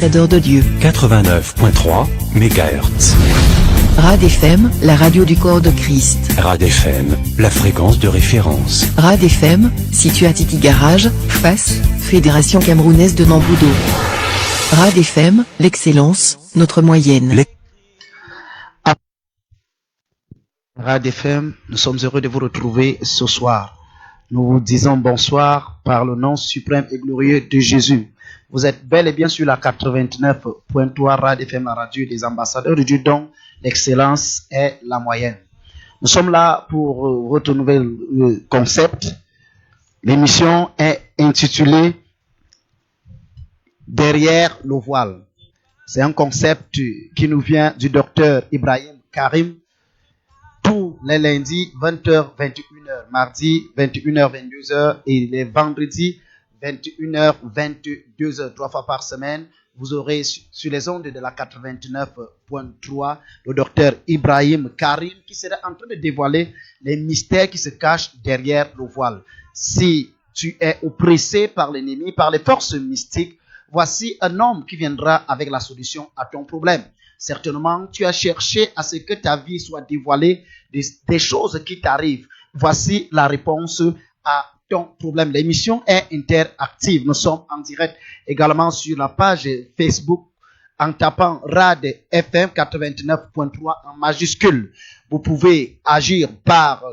Adore de Dieu. 89.3 MHz. Rad FM, la radio du corps de Christ. Rad FM, la fréquence de référence. Rad FM, situé à Titi Garage, face, Fédération camerounaise de Namboudo. Rad FM, l'excellence, notre moyenne. Rad FM, nous sommes heureux de vous retrouver ce soir. Nous vous disons bonsoir par le nom suprême et glorieux de Jésus. Vous êtes bel et bien sur la 89.3 Rad FM, la radio des ambassadeurs de Dieu, dont l'excellence est la moyenne. Nous sommes là pour votre nouvel concept. L'émission est intitulée Derrière le voile. C'est un concept qui nous vient du docteur Ibrahim Karim. Tous les lundis, 20h, 21h, mardi, 21h, 22h et les vendredis, 21h, 22h, 3 fois par semaine. Vous aurez sur les ondes de la 89.3 le docteur Ibrahim Karim qui sera en train de dévoiler les mystères qui se cachent derrière le voile. Si tu es oppressé par l'ennemi, par les forces mystiques, voici un homme qui viendra avec la solution à ton problème. Certainement, tu as cherché à ce que ta vie soit dévoilée des choses qui t'arrivent. Voici la réponse à ton problème. L'émission est interactive. Nous sommes en direct également sur la page Facebook en tapant Rad FM 89.3 en majuscule. Vous pouvez agir par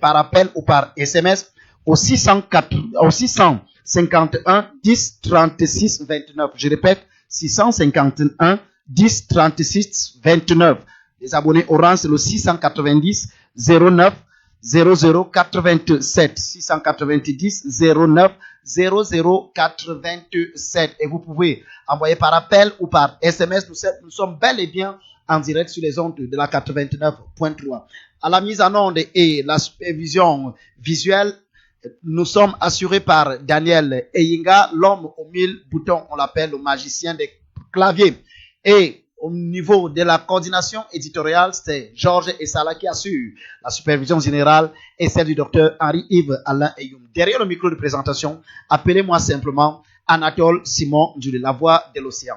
appel ou par SMS au 651 10 36 29. Je répète, 651 10 36 29. Les abonnés Orange, c'est le 690 09 00 87. 690 09 00 87. Et vous pouvez envoyer par appel ou par SMS. Nous sommes bel et bien en direct sur les ondes de la 89.3. À la mise en onde et la supervision visuelle, nous sommes assurés par Daniel Eyinga, l'homme aux 1000 boutons. On l'appelle le magicien des claviers. Et au niveau de la coordination éditoriale, c'est Georges Essala qui assure la supervision générale et celle du docteur Henri-Yves Alain Eyoum. Derrière le micro de présentation, appelez-moi simplement Anatole Simon de la Voix de l'Océan.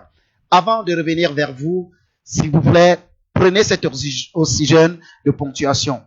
Avant de revenir vers vous, s'il vous plaît, prenez cet oxygène de ponctuation.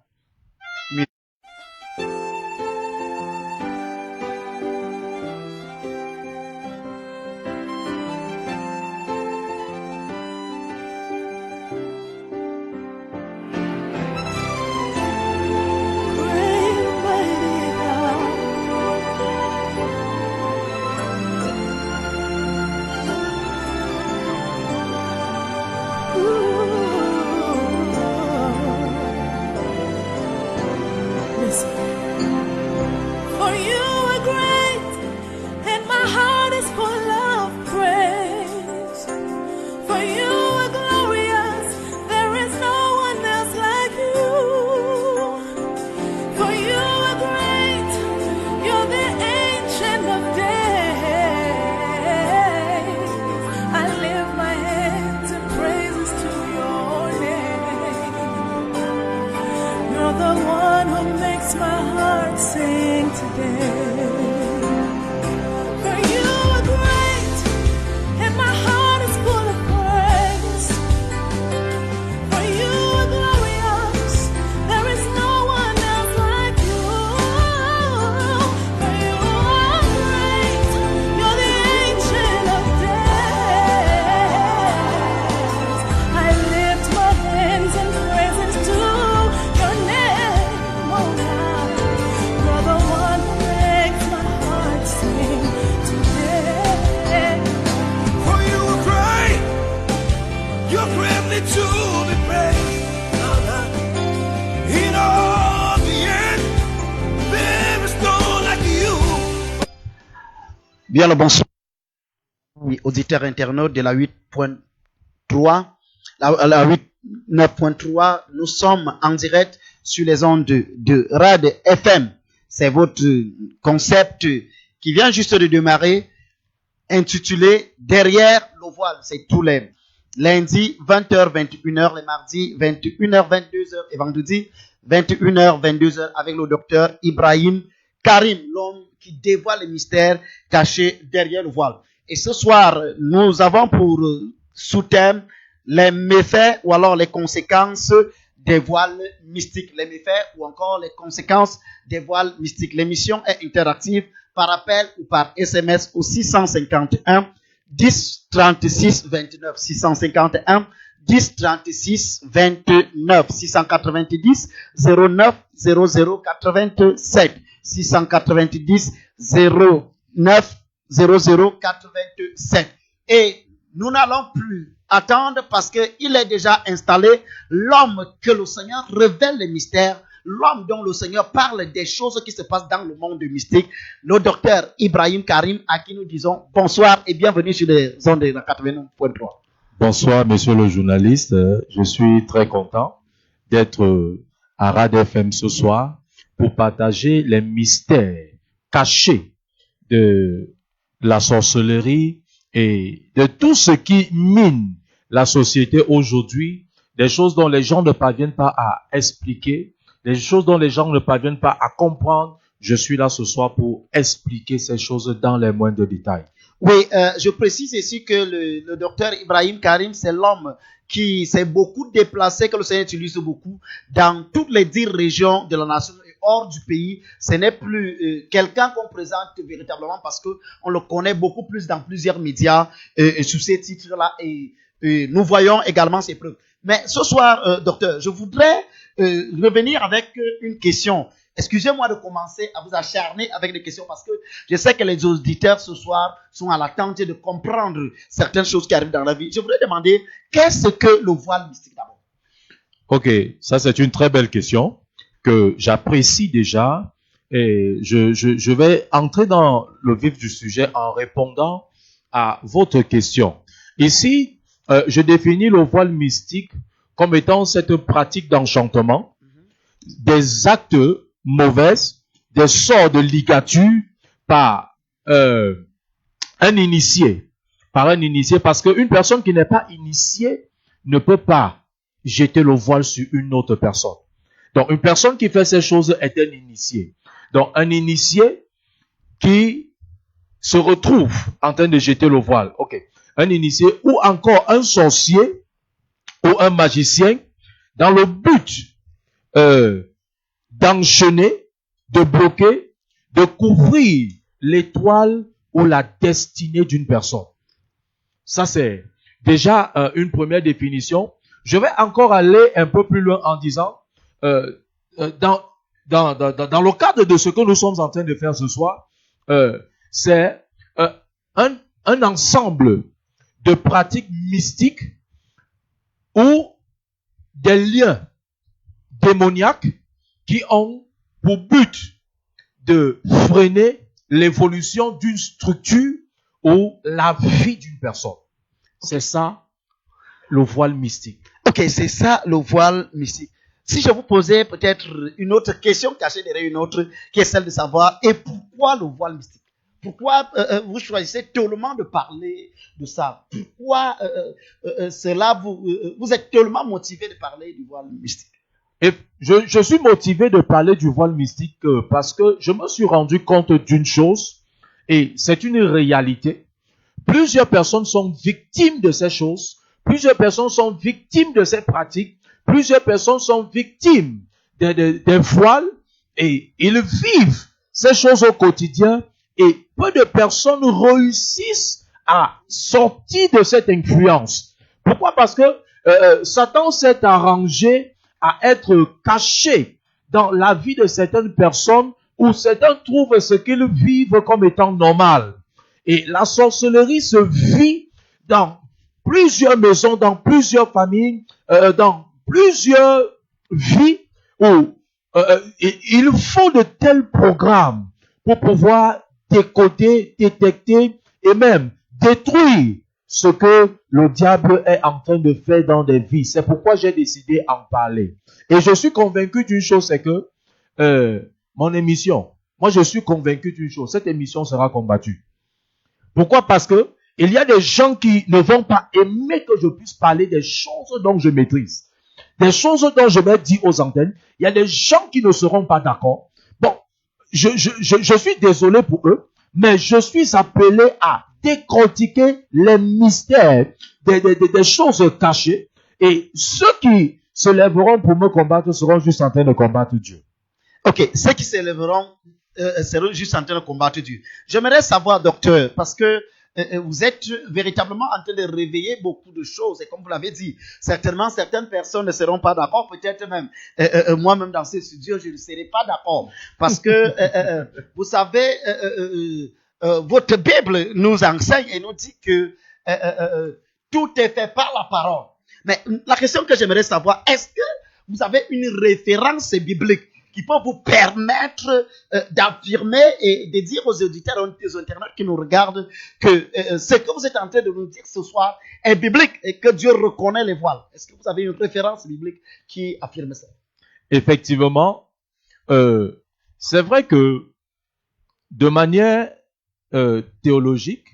Bien le bonsoir, auditeurs internautes de la 8.3, la 8.9.3, nous sommes en direct sur les ondes de Rad FM. C'est votre concept qui vient juste de démarrer, intitulé Derrière le voile. C'est tous les lundis, 20h, 21h, les mardis, 21h, 22h et vendredi, 21h, 22h avec le docteur Ibrahim Karim, l'homme qui dévoile les mystères cachés derrière le voile. Et ce soir, nous avons pour sous-thème les méfaits ou alors les conséquences des voiles mystiques. Les méfaits ou encore les conséquences des voiles mystiques. L'émission est interactive par appel ou par SMS au 651 10 36 29. 651 10 36 29. 690 09 00 87. 690 09 00 87. Et nous n'allons plus attendre parce qu'il est déjà installé l'homme que le Seigneur révèle les mystères, l'homme dont le Seigneur parle des choses qui se passent dans le monde mystique, le docteur Ibrahim Karim, à qui nous disons bonsoir et bienvenue sur les ondes de la 89.3. Bonsoir, monsieur le journaliste. Je suis très content d'être à Rad FM ce soir pour partager les mystères cachés de la sorcellerie et de tout ce qui mine la société aujourd'hui, des choses dont les gens ne parviennent pas à expliquer, des choses dont les gens ne parviennent pas à comprendre. Je suis là ce soir pour expliquer ces choses dans les moindres détails. Oui, je précise ici que le docteur Ibrahim Karim, c'est l'homme qui s'est beaucoup déplacé, que le Seigneur utilise beaucoup dans toutes les 10 régions de la nation et hors du pays. Ce n'est plus quelqu'un qu'on présente véritablement parce que on le connaît beaucoup plus dans plusieurs médias sous ces titres-là et nous voyons également ses preuves. Mais ce soir, docteur, je voudrais revenir avec une question. Excusez-moi de commencer à vous acharner avec des questions parce que je sais que les auditeurs ce soir sont à l'attente de comprendre certaines choses qui arrivent dans la vie. Je voudrais demander, qu'est-ce que le voile mystique d'abord? Ok, ça c'est une très belle question que j'apprécie déjà et je vais entrer dans le vif du sujet en répondant à votre question. Ici, je définis le voile mystique comme étant cette pratique d'enchantement, des actes mauvaises, des sorts de ligature par un initié. Parce qu'une personne qui n'est pas initiée ne peut pas jeter le voile sur une autre personne. Donc, une personne qui fait ces choses est un initié. Donc, un initié qui se retrouve en train de jeter le voile. Ok. Un initié ou encore un sorcier ou un magicien dans le but d'enchaîner, de bloquer, de couvrir l'étoile ou la destinée d'une personne. Ça, c'est déjà une première définition. Je vais encore aller un peu plus loin en disant, dans le cadre de ce que nous sommes en train de faire ce soir, c'est un ensemble de pratiques mystiques ou des liens démoniaques qui ont pour but de freiner l'évolution d'une structure ou la vie d'une personne. C'est ça, le voile mystique. Ok, c'est ça, le voile mystique. Si je vous posais peut-être une autre question cachée derrière une autre, qui est celle de savoir, et pourquoi le voile mystique? Pourquoi vous choisissez tellement de parler de ça? Pourquoi cela vous êtes tellement motivé de parler du voile mystique? Et je suis motivé de parler du voile mystique parce que je me suis rendu compte d'une chose, et c'est une réalité. Plusieurs personnes sont victimes de ces choses, plusieurs personnes sont victimes de ces pratiques, plusieurs personnes sont victimes des voiles, et ils vivent ces choses au quotidien, et peu de personnes réussissent à sortir de cette influence. Pourquoi? Parce que Satan s'est arrangé à être caché dans la vie de certaines personnes où certains trouvent ce qu'ils vivent comme étant normal. Et la sorcellerie se vit dans plusieurs maisons, dans plusieurs familles, dans plusieurs vies où il faut de tels programmes pour pouvoir décoder, détecter et même détruire ce que le diable est en train de faire dans des vies. C'est pourquoi j'ai décidé d'en parler. Et je suis convaincu d'une chose, c'est que mon émission, moi je suis convaincu d'une chose, cette émission sera combattue. Pourquoi? Parce que il y a des gens qui ne vont pas aimer que je puisse parler des choses dont je maîtrise. Des choses dont je vais dire aux antennes. Il y a des gens qui ne seront pas d'accord. Bon, je suis désolé pour eux, mais je suis appelé à décortiquer les mystères des choses cachées. Et ceux qui se lèveront pour me combattre seront juste en train de combattre Dieu. Ok, ceux qui s'élèveront seront juste en train de combattre Dieu. J'aimerais savoir, docteur, parce que vous êtes véritablement en train de réveiller beaucoup de choses. Et comme vous l'avez dit, certainement certaines personnes ne seront pas d'accord. Peut-être même moi-même dans ce studio, je ne serai pas d'accord. Parce que, vous savez, votre Bible nous enseigne et nous dit que tout est fait par la parole. Mais la question que j'aimerais savoir, est-ce que vous avez une référence biblique qui peut vous permettre d'affirmer et de dire aux auditeurs et aux internautes qui nous regardent que ce que vous êtes en train de nous dire ce soir est biblique et que Dieu reconnaît les voiles? Est-ce que vous avez une référence biblique qui affirme ça? Effectivement, c'est vrai que de manière théologique,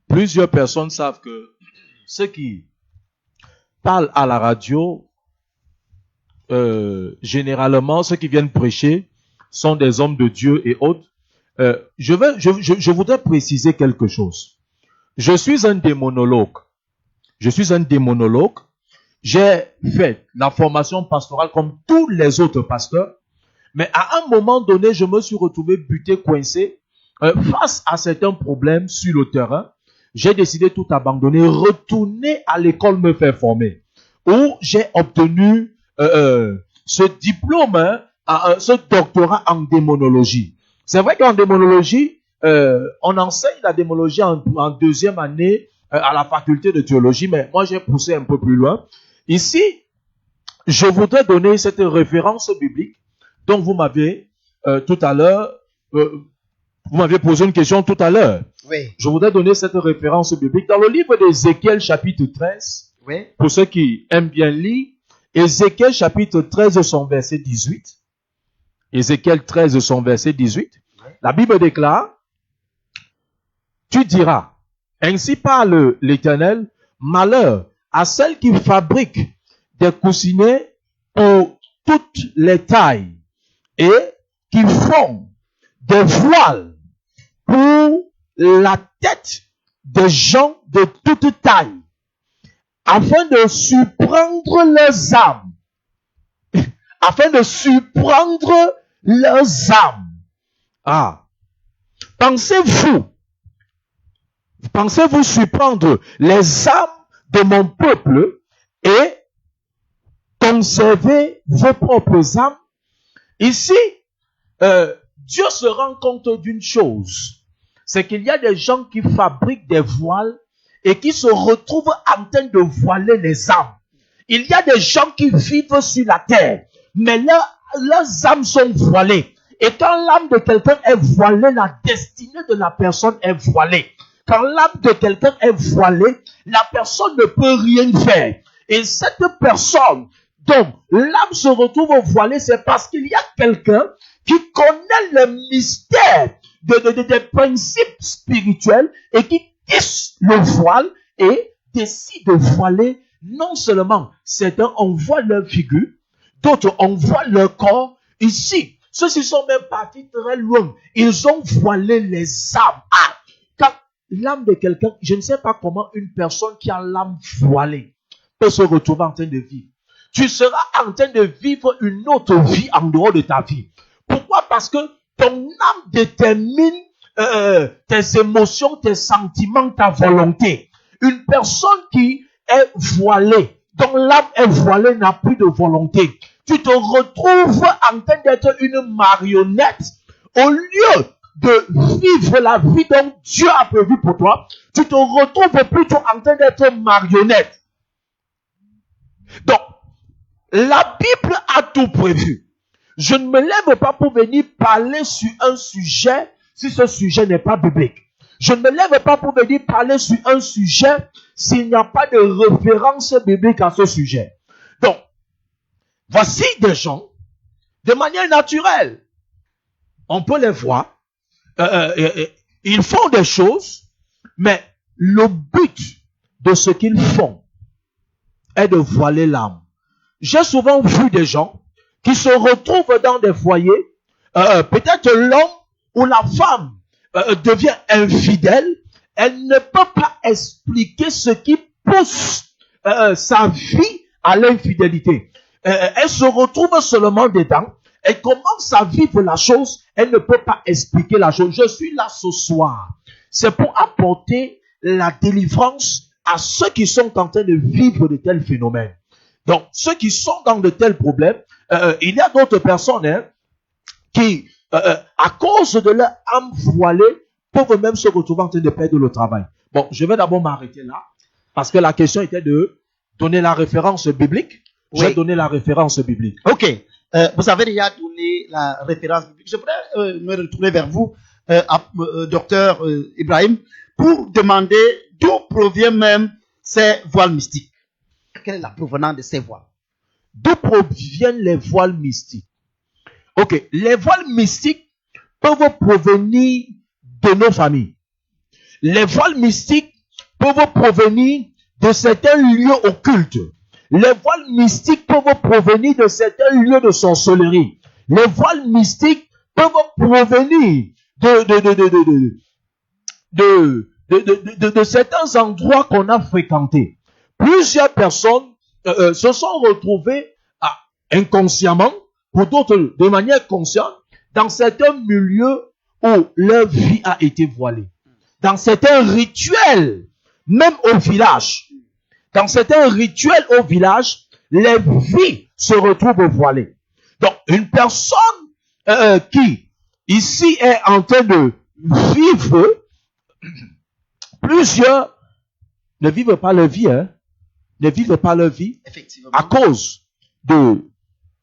plusieurs personnes savent que ceux qui parlent à la radio, généralement, ceux qui viennent prêcher sont des hommes de Dieu et autres. Je voudrais préciser quelque chose. Je suis un démonologue. J'ai fait la formation pastorale comme tous les autres pasteurs. Mais à un moment donné, je me suis retrouvé buté, coincé, face à certains problèmes sur le terrain. J'ai décidé tout abandonner, retourner à l'école me faire former, où j'ai obtenu ce diplôme, ce doctorat en démonologie. C'est vrai qu'en démonologie, on enseigne la démonologie en deuxième année à la faculté de théologie, mais moi j'ai poussé un peu plus loin. Ici, je voudrais donner cette référence biblique dont vous m'avez tout à l'heure, vous m'avez posé une question tout à l'heure. Oui. Je voudrais donner cette référence biblique dans le livre d'Ézéchiel chapitre 13. Oui. Pour ceux qui aiment bien lire, Ézéchiel chapitre 13, son verset 18. Ézéchiel 13, son verset 18. La Bible déclare, tu diras, ainsi parle l'Éternel, malheur à celles qui fabriquent des coussinets pour toutes les tailles et qui font des voiles pour la tête des gens de toute taille, afin de surprendre leurs âmes. Afin de surprendre leurs âmes. Ah. Pensez-vous surprendre les âmes de mon peuple et conserver vos propres âmes? Ici, Dieu se rend compte d'une chose. C'est qu'il y a des gens qui fabriquent des voiles et qui se retrouvent en train de voiler les âmes. Il y a des gens qui vivent sur la terre, mais leurs âmes sont voilées. Et quand l'âme de quelqu'un est voilée, la destinée de la personne est voilée. Quand l'âme de quelqu'un est voilée, la personne ne peut rien faire. Et cette personne dont l'âme se retrouve voilée, c'est parce qu'il y a quelqu'un qui connaît le mystère des principes spirituels et qui tisse le voile et décide de voiler. Non seulement certains on voit leur figure, d'autres on voit leur corps. Ici, ceux-ci sont même partis très loin. Ils ont voilé les âmes. Ah, quand l'âme de quelqu'un, je ne sais pas comment une personne qui a l'âme voilée peut se retrouver en train de vivre. Tu seras en train de vivre une autre vie en dehors de ta vie. Pourquoi? Parce que ton âme détermine tes émotions, tes sentiments, ta volonté. Une personne qui est voilée, dont l'âme est voilée, n'a plus de volonté. Tu te retrouves en train d'être une marionnette. Au lieu de vivre la vie dont Dieu a prévu pour toi, tu te retrouves plutôt en train d'être marionnette. Donc, la Bible a tout prévu. Je ne me lève pas pour venir parler sur un sujet si ce sujet n'est pas biblique. Je ne me lève pas pour venir parler sur un sujet s'il n'y a pas de référence biblique à ce sujet. Donc, voici des gens, de manière naturelle, on peut les voir, ils font des choses, mais le but de ce qu'ils font est de voiler l'âme. J'ai souvent vu des gens qui se retrouvent dans des foyers, peut-être l'homme ou la femme devient infidèle elle ne peut pas expliquer ce qui pousse sa vie à l'infidélité. Elle se retrouve seulement dedans. Elle commence à vivre la chose. Elle ne peut pas expliquer la chose. Je suis là ce soir. C'est pour apporter la délivrance à ceux qui sont en train de vivre de tels phénomènes. Donc, ceux qui sont dans de tels problèmes, il y a d'autres personnes qui, à cause de leur âme voilée, peuvent même se retrouver en train de perdre le travail. Bon, je vais d'abord m'arrêter là, parce que la question était de donner la référence biblique. Oui. Je vais donner la référence biblique. Ok. Vous avez déjà donné la référence biblique. Je voudrais me retourner vers vous, docteur Ibrahim, pour demander d'où provient même ces voiles mystiques. Quelle est la provenance de ces voiles? D'où proviennent les voiles mystiques? Ok, les voiles mystiques peuvent provenir de nos familles. Les voiles mystiques peuvent provenir de certains lieux occultes. Les voiles mystiques peuvent provenir de certains lieux de sorcellerie. Les voiles mystiques peuvent provenir de certains endroits qu'on a fréquentés. Plusieurs personnes se sont retrouvées inconsciemment, pour d'autres de manière consciente, dans certains milieux où leur vie a été voilée. Dans certains rituels, même au village. Dans certains rituels au village, les vies se retrouvent voilées. Donc, une personne qui, ici, est en train de vivre, plusieurs ne vivent pas leur vie, ne vivent pas leur vie, Effectivement. à cause de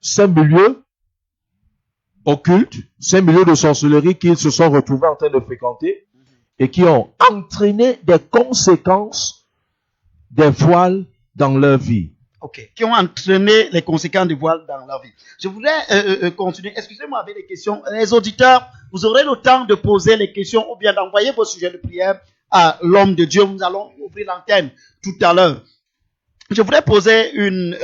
ces milieux occultes, ces milieux de sorcellerie qu'ils se sont retrouvés en train de fréquenter et qui ont entraîné des conséquences des voiles dans leur vie. Ok. Qui ont entraîné les conséquences des voiles dans leur vie. Je voudrais continuer. Excusez-moi avec les questions. Les auditeurs, vous aurez le temps de poser les questions ou bien d'envoyer vos sujets de prière à l'homme de Dieu. Nous allons ouvrir l'antenne tout à l'heure. Je voudrais poser une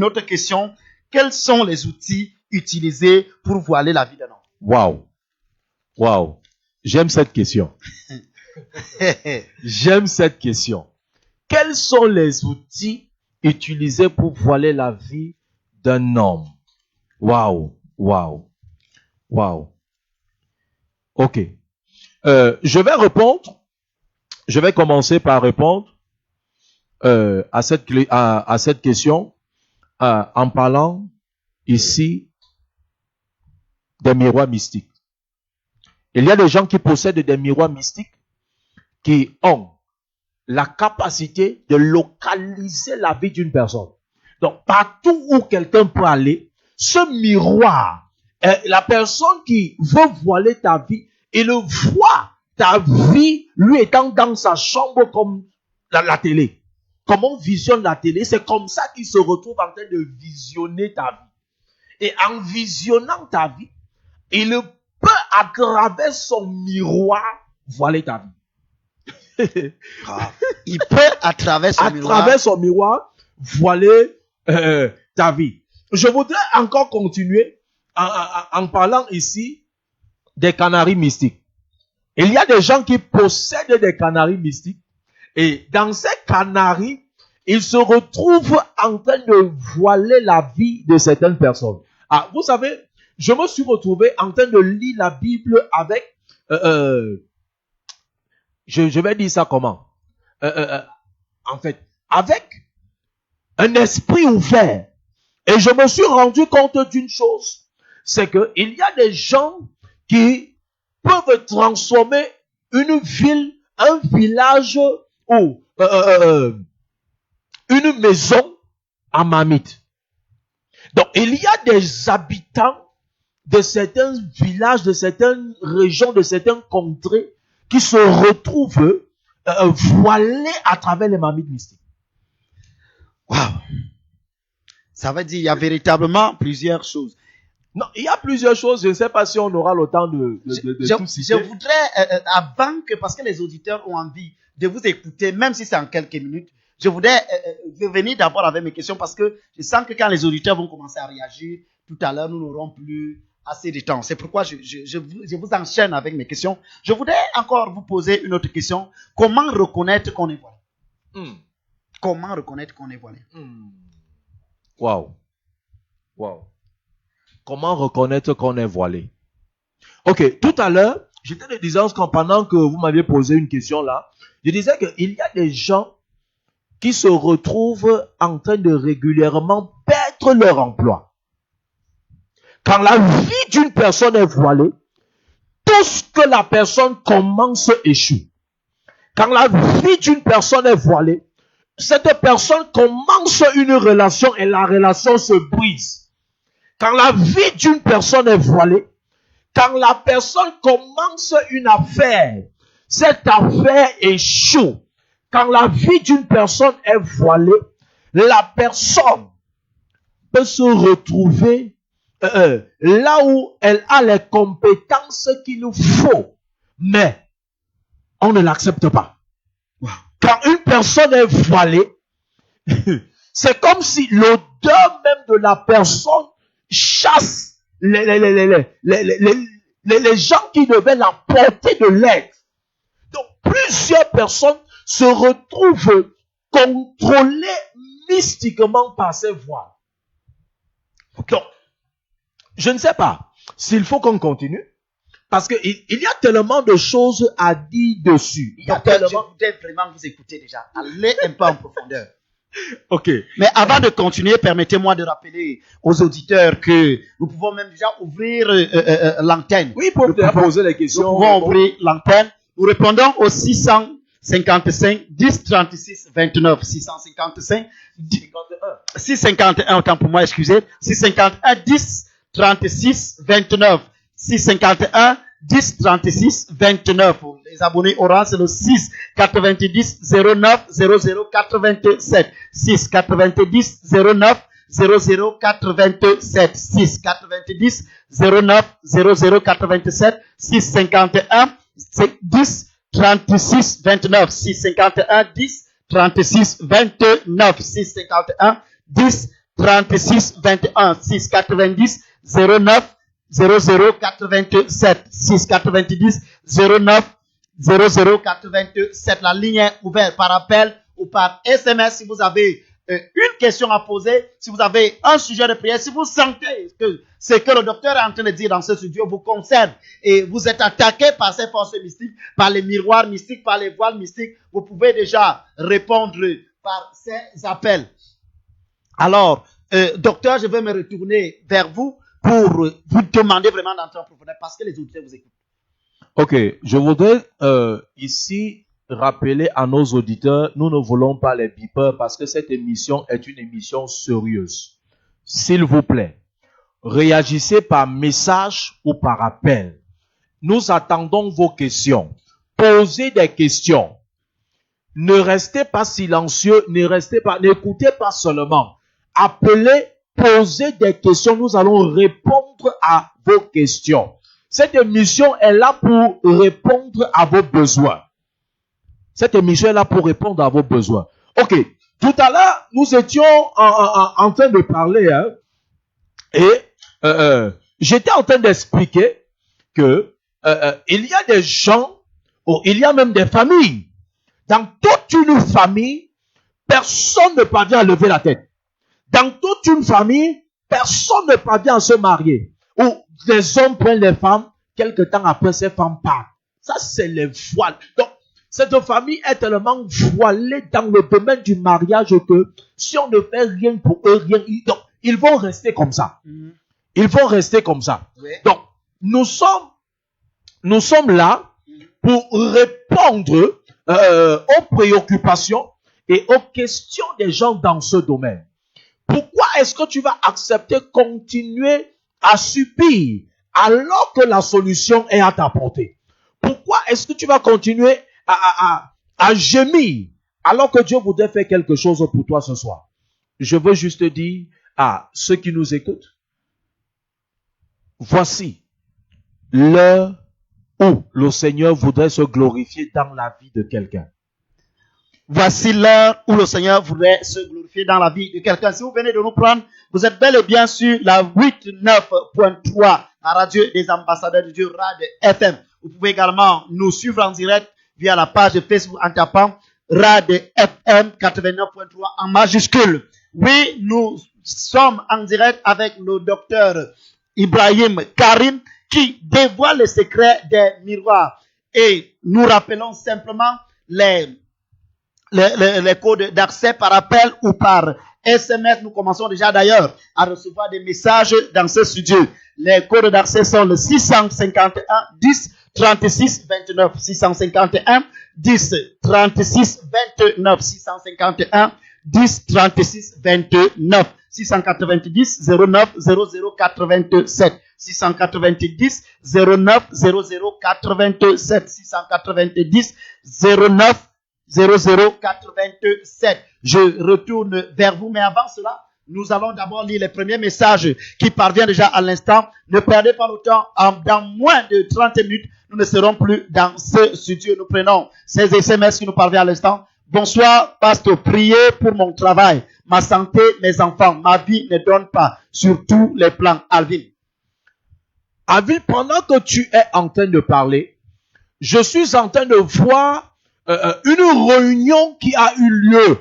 autre question. Quels sont les outils utilisés pour voiler la vie d'un homme? Waouh. J'aime cette question. J'aime cette question. Quels sont les outils utilisés pour voiler la vie d'un homme? Waouh. Ok. Je vais répondre. Je vais commencer par répondre à cette question en parlant ici des miroirs mystiques. Il y a des gens qui possèdent des miroirs mystiques qui ont la capacité de localiser la vie d'une personne. Donc, partout où quelqu'un peut aller, ce miroir, la personne qui veut voiler ta vie, il voit ta vie lui étant dans sa chambre comme la télé. Comme on visionne la télé, c'est comme ça qu'il se retrouve en train de visionner ta vie. Et en visionnant ta vie, il peut à travers son miroir voiler ta vie. Il peut à travers son miroir voiler ta vie. Je voudrais encore continuer en parlant ici des canaris mystiques. Il y a des gens qui possèdent des canaris mystiques et dans ces canaris, ils se retrouvent en train de voiler la vie de certaines personnes. Ah, vous savez, je me suis retrouvé en train de lire la Bible avec, je vais dire ça comment? En fait, avec un esprit ouvert. Et je me suis rendu compte d'une chose, c'est que il y a des gens qui peuvent transformer une ville, un village ou une maison en marmite. Donc, il y a des habitants de certains villages, de certaines régions, de certaines contrées qui se retrouvent voilés à travers les marmites mystiques. Waouh! Ça veut dire qu'il y a véritablement plusieurs choses. Non, il y a plusieurs choses. Je ne sais pas si on aura le temps de tout citer. Je voudrais, avant que, parce que les auditeurs ont envie de vous écouter, même si c'est en quelques minutes, je voudrais revenir d'abord avec mes questions parce que je sens que quand les auditeurs vont commencer à réagir, tout à l'heure, nous n'aurons plus assez de temps. C'est pourquoi je vous enchaîne avec mes questions. Je voudrais encore vous poser une autre question. Comment reconnaître qu'on est voilé? Comment reconnaître qu'on est voilé? Wow. Comment reconnaître qu'on est voilé? Ok, tout à l'heure, j'étais de disant que pendant que vous m'aviez posé une question là, je disais qu'il y a des gens qui se retrouvent en train de régulièrement perdre leur emploi. Quand la vie d'une personne est voilée, tout ce que la personne commence échoue. Quand la vie d'une personne est voilée, cette personne commence une relation et la relation se brise. Quand la vie d'une personne est voilée, quand la personne commence une affaire, cette affaire échoue. Quand la vie d'une personne est voilée, la personne peut se retrouver là où elle a les compétences qu'il nous faut, mais on ne l'accepte pas. Quand une personne est voilée, c'est comme si l'odeur même de la personne chasse les gens qui devaient la porter de l'aide. Donc, plusieurs personnes se retrouvent contrôlées mystiquement par ces voiles. Donc, je ne sais pas s'il faut qu'on continue, parce qu'il y a tellement de choses à dire dessus. Il y a Docteur, tellement... je voudrais vraiment vous écouter déjà. Allez un peu en profondeur. Ok. Mais avant de continuer, permettez-moi de rappeler aux auditeurs que nous pouvons même déjà ouvrir l'antenne. Oui, pour te poser les questions. Nous pouvons ouvrir l'antenne. Nous répondons au 655 10 36 29 655 651, autant pour moi, excusez. 651 10 36 29 651 10 36 29. Pour les abonnés orange, c'est le 6 90 09 00 87. 6 90 09 00 87. 6 90 09 00 87. 6 51 10 36 29. 6 51 10 36 29. 6 51 10 36 21. 6 90 09 00 87. 6 90 09 00 87. La ligne est ouverte par appel ou par SMS si vous avez une question à poser, si vous avez un sujet de prière, si vous sentez que ce que le docteur est en train de dire dans ce studio vous concerne et vous êtes attaqué par ces forces mystiques, par les miroirs mystiques, par les voiles mystiques, vous pouvez déjà répondre par ces appels. Alors, docteur, je vais me retourner vers vous pour vous demander vraiment d'entrer en profondeur parce que les auditeurs vous écoutent. Ok, je voudrais ici rappeler à nos auditeurs, nous ne voulons pas les beepers parce que cette émission est une émission sérieuse. S'il vous plaît, réagissez par message ou par appel. Nous attendons vos questions. Posez des questions. Ne restez pas silencieux, n'écoutez pas seulement. Appelez, posez des questions. Nous allons répondre à vos questions. Cette émission est là pour répondre à vos besoins. Cette émission est là pour répondre à vos besoins. Ok. Tout à l'heure, nous étions en train de parler, hein, et j'étais en train d'expliquer que il y a des gens, il y a même des familles. Dans toute une famille, personne ne parvient à lever la tête. Dans toute une famille, personne ne parvient à se marier. Ou les hommes prennent les femmes, quelque temps après, ces femmes partent. Ça, c'est les voiles. Donc, cette famille est tellement voilée dans le domaine du mariage que si on ne fait rien pour eux, donc, ils vont rester comme ça. Ils vont rester comme ça. Oui. Donc, nous sommes là pour répondre aux préoccupations et aux questions des gens dans ce domaine. Pourquoi est-ce que tu vas accepter continuer à subir alors que la solution est à ta portée? Pourquoi est-ce que tu vas continuer à gémir alors que Dieu voudrait faire quelque chose pour toi ce soir? Je veux juste dire à ceux qui nous écoutent, voici l'heure où le Seigneur voudrait se glorifier dans la vie de quelqu'un. Voici l'heure où le Seigneur voudrait se glorifier dans la vie de quelqu'un. Si vous venez de nous prendre, vous êtes bel et bien sur la 89.3, la radio des ambassadeurs de Dieu, RAD FM. Vous pouvez également nous suivre en direct via la page de Facebook en tapant RAD FM 89.3 en majuscule. Oui, nous sommes en direct avec le docteur Ibrahim Karim qui dévoile les secrets des miroirs. Et nous rappelons simplement les codes d'accès par appel ou par SMS. Nous commençons déjà d'ailleurs à recevoir des messages dans ce studio. Les codes d'accès sont le 651 10 36 29 651 10 36 29 651 10 36 29 690 09 00 87 690 09 00 87 690 09 0087. Je retourne vers vous, mais avant cela, nous allons d'abord lire les premiers messages qui parviennent déjà à l'instant. Ne perdez pas le temps. Dans moins de 30 minutes, nous ne serons plus dans ce studio. Nous prenons ces SMS qui nous parviennent à l'instant. Bonsoir, pasteur. Priez pour mon travail, ma santé, mes enfants. Ma vie ne donne pas sur tous les plans. Alvin. Alvin, pendant que tu es en train de parler, je suis en train de voir une réunion qui a eu lieu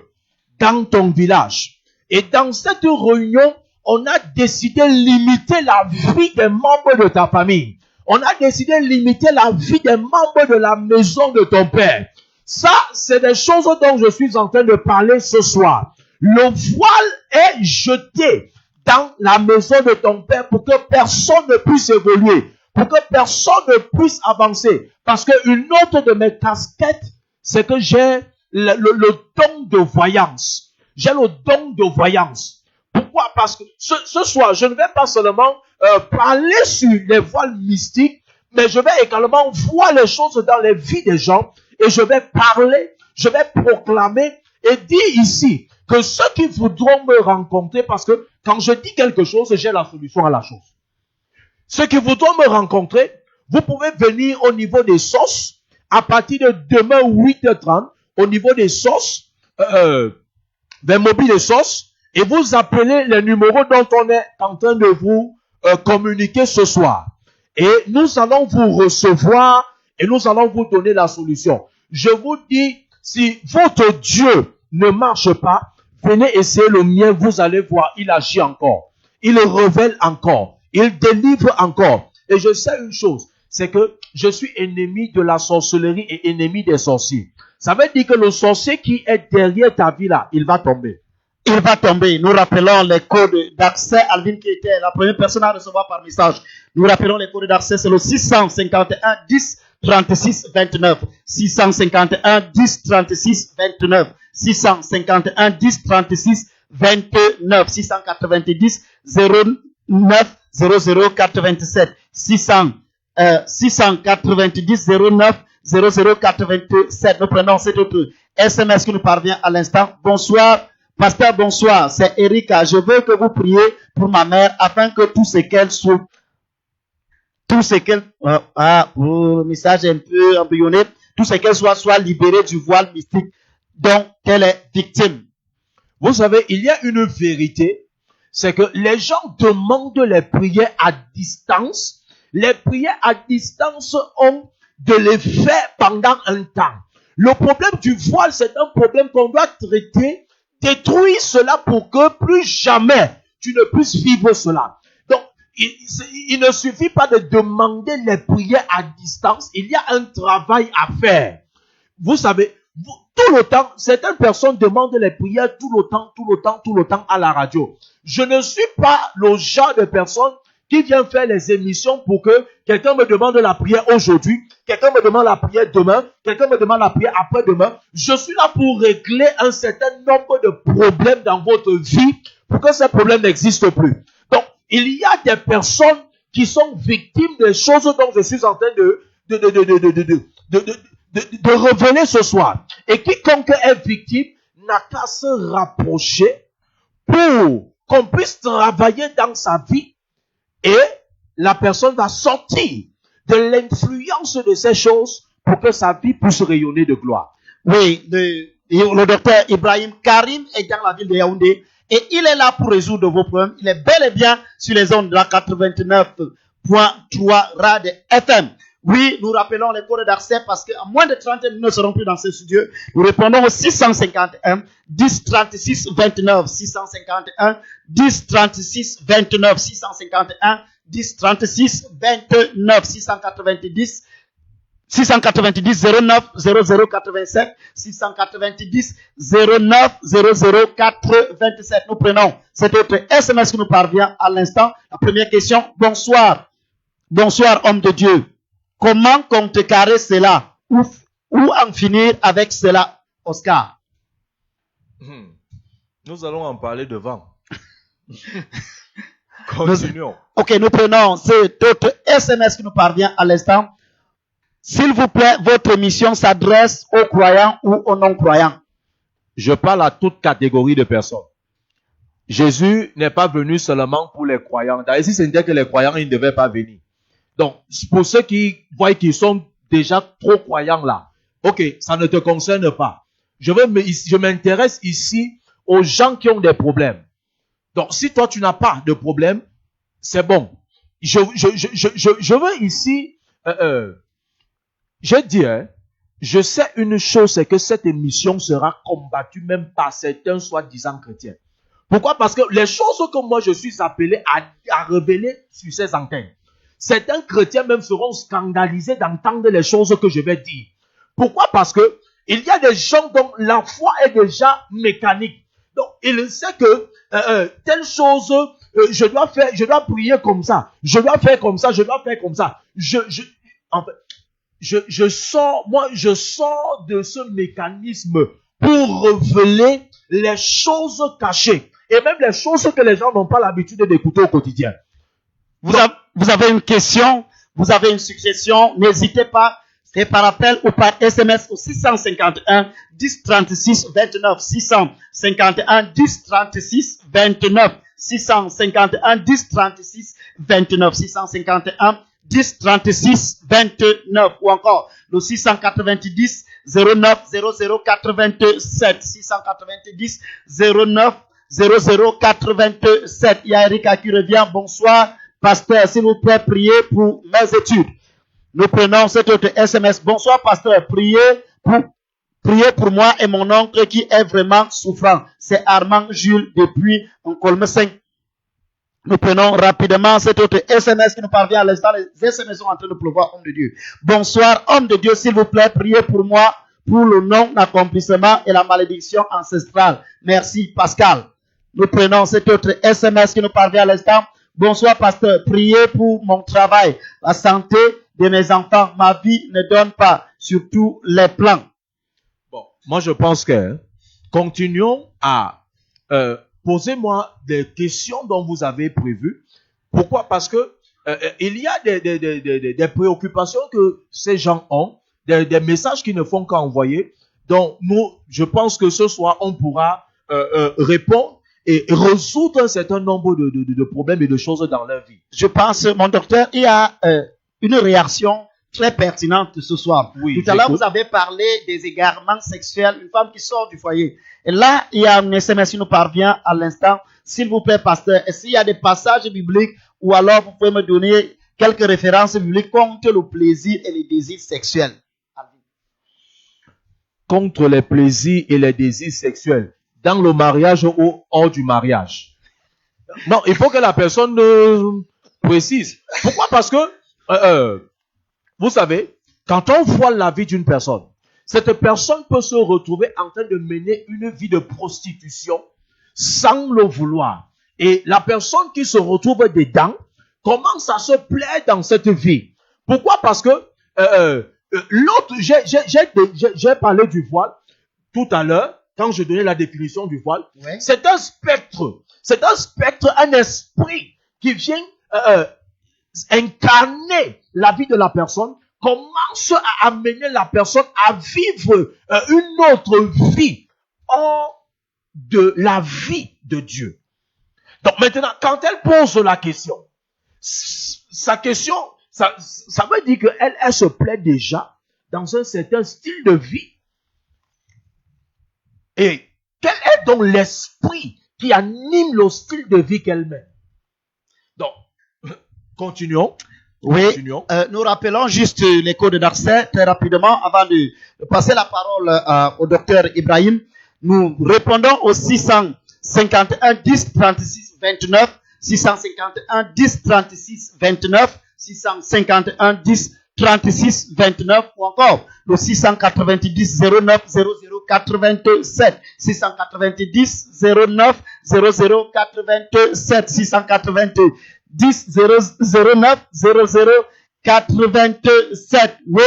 dans ton village. Et dans cette réunion, on a décidé de limiter la vie des membres de ta famille. On a décidé de limiter la vie des membres de la maison de ton père. Ça, c'est des choses dont je suis en train de parler ce soir. Le voile est jeté dans la maison de ton père pour que personne ne puisse évoluer, pour que personne ne puisse avancer. Parce qu'une autre de mes casquettes, c'est que j'ai le don de voyance. J'ai le don de voyance. Pourquoi? Parce que ce soir, je ne vais pas seulement parler sur les voiles mystiques, mais je vais également voir les choses dans les vies des gens et je vais parler, je vais proclamer et dire ici que ceux qui voudront me rencontrer, parce que quand je dis quelque chose, j'ai la solution à la chose. Ceux qui voudront me rencontrer, vous pouvez venir au niveau des sources à partir de demain 8h30 au niveau des sources, des mobiles des sources, et vous appelez les numéros dont on est en train de vous communiquer ce soir. Et nous allons vous recevoir et nous allons vous donner la solution. Je vous dis, si votre Dieu ne marche pas, venez essayer le mien, vous allez voir, il agit encore. Il révèle encore. Il délivre encore. Et je sais une chose, c'est que je suis ennemi de la sorcellerie et ennemi des sorciers. Ça veut dire que le sorcier qui est derrière ta vie là, il va tomber. Il va tomber. Nous rappelons les codes d'accès. Alvin qui était la première personne à recevoir par message. Nous rappelons les codes d'accès. C'est le 651 10 36 29. 651 10 36 29. 651 10 36 29. 690 09 00 87. 690 09 00 87. Nous prenons cet autre SMS qui nous parvient à l'instant. Bonsoir. Pasteur, bonsoir, c'est Erika. Je veux que vous priez pour ma mère afin que tout ce qu'elle soit, le message est un peu embryonné, tout ce qu'elle soit libérée du voile mystique dont elle est victime. Vous savez, il y a une vérité, c'est que les gens demandent les prières à distance. Les prières à distance ont de l'effet pendant un temps. Le problème du voile, c'est un problème qu'on doit traiter. Détruis cela pour que plus jamais tu ne puisses vivre cela. Donc, il ne suffit pas de demander les prières à distance. Il y a un travail à faire. Vous savez, tout le temps, certaines personnes demandent les prières tout le temps à la radio. Je ne suis pas le genre de personne qui vient faire les émissions pour que quelqu'un me demande la prière aujourd'hui, quelqu'un me demande la prière demain, quelqu'un me demande la prière après-demain. Je suis là pour régler un certain nombre de problèmes dans votre vie pour que ces problèmes n'existent plus. Donc, il y a des personnes qui sont victimes des choses dont je suis en train de révéler ce soir. Et quiconque est victime n'a qu'à se rapprocher pour qu'on puisse travailler dans sa vie. Et la personne va sortir de l'influence de ces choses pour que sa vie puisse rayonner de gloire. Oui, de le docteur Ibrahim Karim est dans la ville de Yaoundé et il est là pour résoudre vos problèmes. Il est bel et bien sur les ondes de la 89.3 Rad FM. Oui, nous rappelons les codes d'accès parce qu'en moins de 30 minutes, nous ne serons plus dans ce studio. Nous répondons au 651 10 36 29 651 10 36 29 651 10 36 29 690 690 09 00 87 690 09 00 87. Nous prenons cet autre SMS qui nous parvient à l'instant. La première question. Bonsoir. Bonsoir, homme de Dieu. Comment contrecarrer cela? Ou en finir avec cela, Oscar? Nous allons en parler devant. Continuons. Ok, nous prenons cet autre SMS qui nous parvient à l'instant. S'il vous plaît, votre émission s'adresse aux croyants ou aux non-croyants? Je parle à toute catégorie de personnes. Jésus n'est pas venu seulement pour les croyants. D'ailleurs, si c'était que les croyants, ils ne devaient pas venir. Donc, pour ceux qui voient qu'ils sont déjà trop croyants là, ok, ça ne te concerne pas. Je m'intéresse ici aux gens qui ont des problèmes. Donc, si toi, tu n'as pas de problème, c'est bon. Je veux ici... je dis, je sais une chose, c'est que cette émission sera combattue même par certains soi-disant chrétiens. Pourquoi? Parce que les choses que moi je suis appelé à révéler sur ces antennes, certains chrétiens même seront scandalisés d'entendre les choses que je vais dire. Pourquoi? Parce que il y a des gens dont la foi est déjà mécanique. Donc, il sait que telle chose, je dois prier comme ça, je dois faire comme ça, je dois faire comme ça. En fait, je sors de ce mécanisme pour révéler les choses cachées et même les choses que les gens n'ont pas l'habitude d'écouter au quotidien. Vous avez une question, vous avez une suggestion, n'hésitez pas, c'est par appel ou par SMS au 651 10 36 29 651 10 36 29 651 10 36 29 651 10 36 29 ou encore le 690 09 00 87 690 09 00 87. Il y a Erika qui revient. Bonsoir, pasteur, s'il vous plaît, priez pour mes études. Nous prenons cet autre SMS. Bonsoir, pasteur, priez pour moi et mon oncle qui est vraiment souffrant. C'est Armand Jules depuis Colme 5. Nous prenons rapidement cet autre SMS qui nous parvient à l'instant. Les SMS sont en train de pleuvoir, homme de Dieu. Bonsoir, homme de Dieu, s'il vous plaît, priez pour moi, pour le non-accomplissement et la malédiction ancestrale. Merci, Pascal. Nous prenons cet autre SMS qui nous parvient à l'instant. Bonsoir, pasteur, priez pour mon travail, la santé de mes enfants. Ma vie ne donne pas sur tous les plans. Bon, moi je pense que continuons à... posez-moi des questions dont vous avez prévues. Pourquoi? Parce que il y a des préoccupations que ces gens ont, des messages qui ne font qu'envoyer. Donc, je pense que ce soir, on pourra répondre et résoudre un certain nombre de problèmes et de choses dans leur vie. Je pense, mon docteur, il y a une réaction très pertinente ce soir. Oui, tout à l'heure, vous avez parlé des égarements sexuels, une femme qui sort du foyer. Et là, il y a un SMS qui nous parvient à l'instant. S'il vous plaît, pasteur, est-ce qu'il y a des passages bibliques ou alors vous pouvez me donner quelques références bibliques contre le plaisir et les désirs sexuels? Contre les plaisirs et les désirs sexuels, dans le mariage ou hors du mariage. Non, il faut que la personne précise. Pourquoi? Parce que, vous savez, quand on voit la vie d'une personne, cette personne peut se retrouver en train de mener une vie de prostitution sans le vouloir. Et la personne qui se retrouve dedans commence à se plaire dans cette vie. Pourquoi? Parce que l'autre, j'ai parlé du voile tout à l'heure, quand je donnais la définition du voile. Oui. C'est un spectre. C'est un spectre, un esprit qui vient incarner la vie de la personne, commence à amener la personne à vivre une autre vie hors de la vie de Dieu. Donc maintenant, quand elle pose la question, sa question, ça veut dire qu'elle se plaît déjà dans un certain style de vie. Et quel est donc l'esprit qui anime le style de vie qu'elle mène? Donc, continuons. Oui, Continuons. nous rappelons juste les codes d'accès très rapidement avant de passer la parole au docteur Ibrahim. Nous répondons au 651 10 36 29, 651 10 36 29, 651 10 36 29 ou encore le 690 09 00 87, 690 09 00 87, 690 09 00 87. Oui,